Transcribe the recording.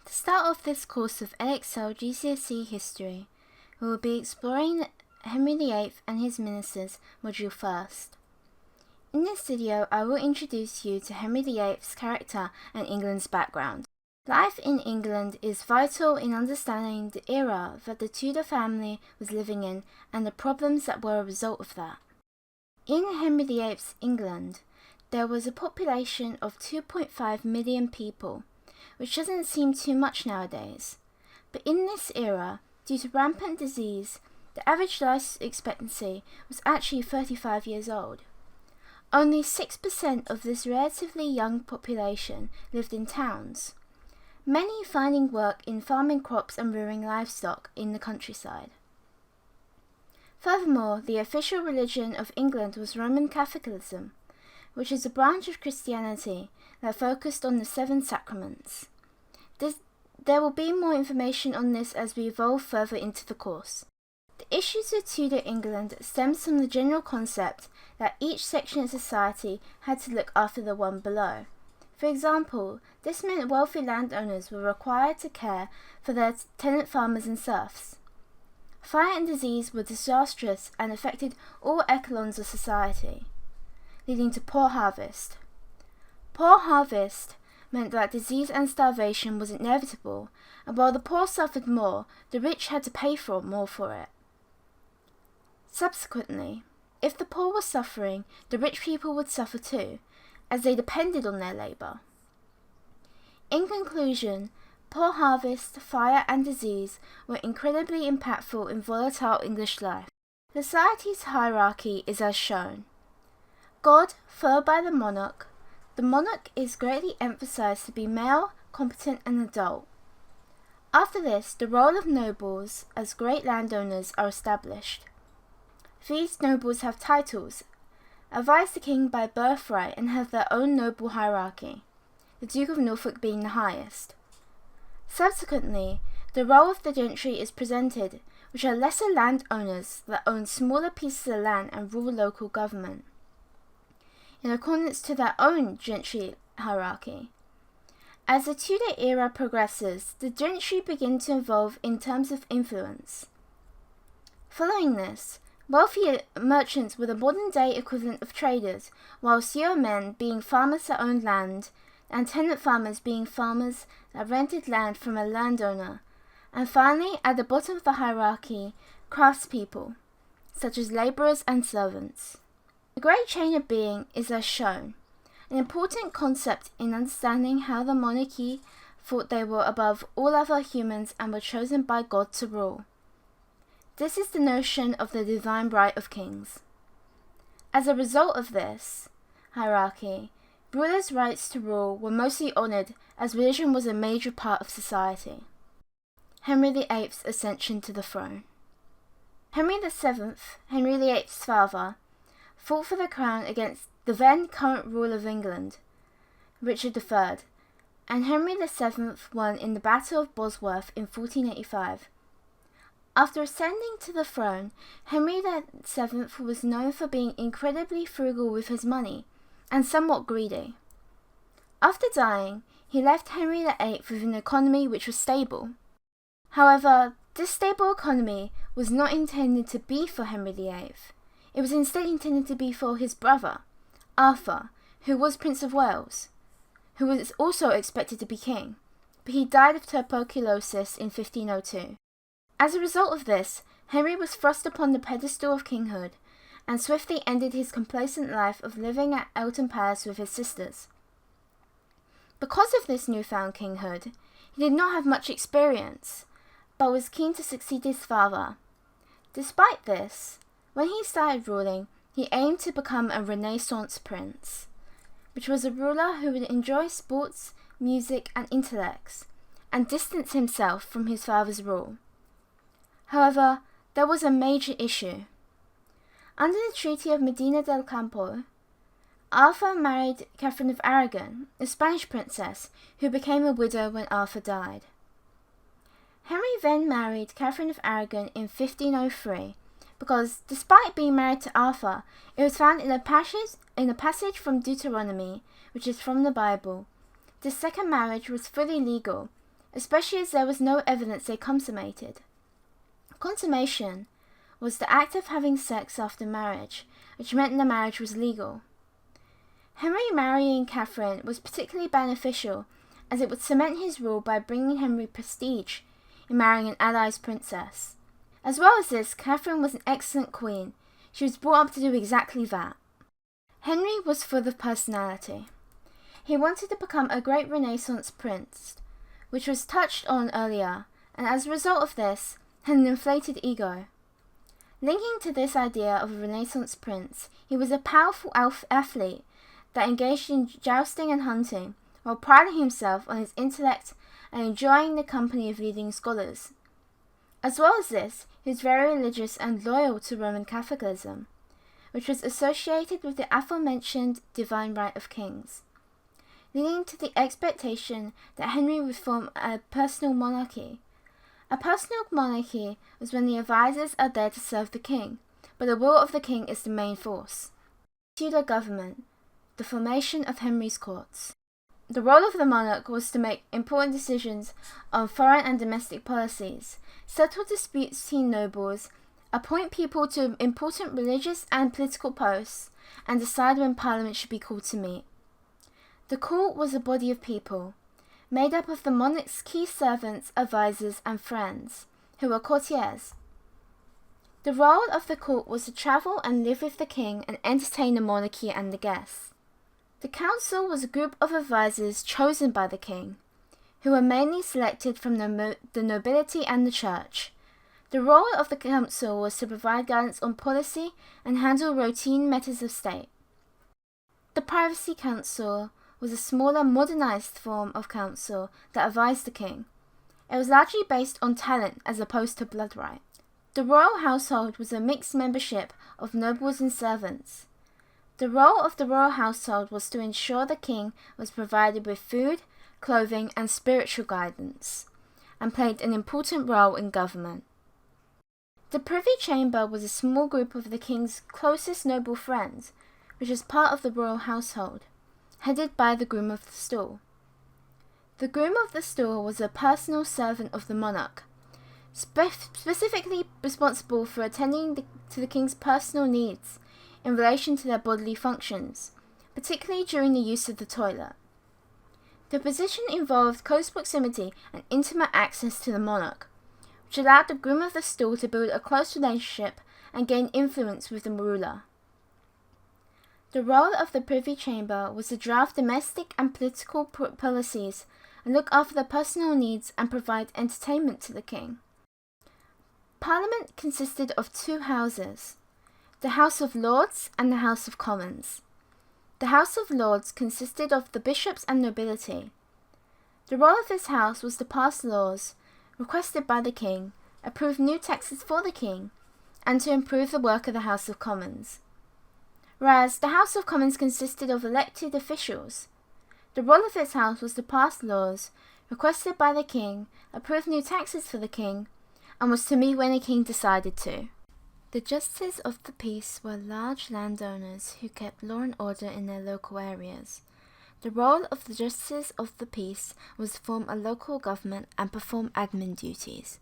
To start off this course of Edexcel GCSE History, we will be exploring Henry VIII and his ministers, module first. In this video, I will introduce you to Henry VIII's character and England's background. Life in England is vital in understanding the era that the Tudor family was living in and the problems that were a result of that. In Henry VIII's England, there was a population of 2.5 million people, which doesn't seem too much nowadays. But in this era, due to rampant disease, the average life expectancy was actually 35 years old. Only 6% of this relatively young population lived in towns, many finding work in farming crops and rearing livestock in the countryside. Furthermore, the official religion of England was Roman Catholicism, which is a branch of Christianity that focused on the 7 sacraments. There will be more information on this as we evolve further into the course. The issues with Tudor England stems from the general concept that each section of society had to look after the one below. For example, this meant wealthy landowners were required to care for their tenant farmers and serfs. Fire and disease were disastrous and affected all echelons of society, leading to poor harvest. Poor harvest meant that disease and starvation was inevitable, and while the poor suffered more, the rich had to pay more for it. Subsequently, if the poor were suffering, the rich people would suffer too, as they depended on their labour. In conclusion, poor harvest, fire and disease were incredibly impactful in volatile English life. Society's hierarchy is as shown. God, followed by the monarch. The monarch is greatly emphasized to be male, competent and adult. After this, the role of nobles as great landowners are established. These nobles have titles, advise the king by birthright and have their own noble hierarchy, the Duke of Norfolk being the highest. Subsequently, the role of the gentry is presented, which are lesser landowners that own smaller pieces of land and rule local government, in accordance to their own gentry hierarchy. As the Tudor era progresses, the gentry begin to evolve in terms of influence. Following this, wealthy merchants were the modern-day equivalent of traders, whilst yeomen being farmers that owned land, and tenant farmers being farmers that rented land from a landowner, and finally, at the bottom of the hierarchy, craftspeople, such as labourers and servants. The great chain of being is as shown, an important concept in understanding how the monarchy thought they were above all other humans and were chosen by God to rule. This is the notion of the divine right of kings. As a result of this hierarchy, rulers' rights to rule were mostly honoured as religion was a major part of society. Henry VIII's ascension to the throne. Henry VII, Henry VIII's father, fought for the crown against the then current ruler of England, Richard III, and Henry VII won in the Battle of Bosworth in 1485. After ascending to the throne, Henry VII was known for being incredibly frugal with his money, and somewhat greedy. After dying, he left Henry VIII with an economy which was stable. However, this stable economy was not intended to be for Henry VIII. It was instead intended to be for his brother, Arthur, who was Prince of Wales, who was also expected to be king, but he died of tuberculosis in 1502. As a result of this, Henry was thrust upon the pedestal of kinghood, and swiftly ended his complacent life of living at Eltham Palace with his sisters. Because of this newfound kinghood, he did not have much experience, but was keen to succeed his father. Despite this, when he started ruling, he aimed to become a Renaissance prince, which was a ruler who would enjoy sports, music and intellects, and distance himself from his father's rule. However, there was a major issue. Under the Treaty of Medina del Campo, Arthur married Catherine of Aragon, a Spanish princess, who became a widow when Arthur died. Henry then married Catherine of Aragon in 1503, because, despite being married to Arthur, it was found in a passage from Deuteronomy, which is from the Bible. This second marriage was fully legal, especially as there was no evidence they consummated. Consummation was the act of having sex after marriage, which meant the marriage was legal. Henry marrying Catherine was particularly beneficial, as it would cement his rule by bringing Henry prestige in marrying an allied princess. As well as this, Catherine was an excellent queen. She was brought up to do exactly that. Henry was full of personality. He wanted to become a great Renaissance prince, which was touched on earlier, and as a result of this, had an inflated ego. Linking to this idea of a Renaissance prince, he was a powerful athlete that engaged in jousting and hunting, while priding himself on his intellect and enjoying the company of leading scholars. As well as this, he was very religious and loyal to Roman Catholicism, which was associated with the aforementioned divine right of kings, leading to the expectation that Henry would form a personal monarchy. A personal monarchy was when the advisors are there to serve the king, but the will of the king is the main force. Tudor government, the formation of Henry's courts. The role of the monarch was to make important decisions on foreign and domestic policies, settle disputes between nobles, appoint people to important religious and political posts, and decide when Parliament should be called to meet. The court was a body of people, made up of the monarch's key servants, advisors, and friends, who were courtiers. The role of the court was to travel and live with the king and entertain the monarchy and the guests. The council was a group of advisors chosen by the king, who were mainly selected from the nobility and the church. The role of the council was to provide guidance on policy and handle routine matters of state. The privacy council was a smaller, modernized form of council that advised the king. It was largely based on talent as opposed to blood right. The royal household was a mixed membership of nobles and servants. The role of the royal household was to ensure the king was provided with food, clothing, and spiritual guidance, and played an important role in government. The Privy Chamber was a small group of the king's closest noble friends, which was part of the royal household, headed by the Groom of the Stool. The Groom of the Stool was a personal servant of the monarch, specifically responsible for attending to the king's personal needs in relation to their bodily functions, particularly during the use of the toilet. The position involved close proximity and intimate access to the monarch, which allowed the Groom of the Stool to build a close relationship and gain influence with the ruler. The role of the Privy Chamber was to draft domestic and political policies and look after the personal needs and provide entertainment to the king. Parliament consisted of two houses, the House of Lords and the House of Commons. The House of Lords consisted of the bishops and nobility. The role of this house was to pass laws requested by the king, approve new taxes for the king, and to improve the work of the House of Commons. Whereas the House of Commons consisted of elected officials. The role of this house was to pass laws requested by the king, approve new taxes for the king, and was to meet when the king decided to. The justices of the peace were large landowners who kept law and order in their local areas. The role of the justices of the peace was to form a local government and perform admin duties.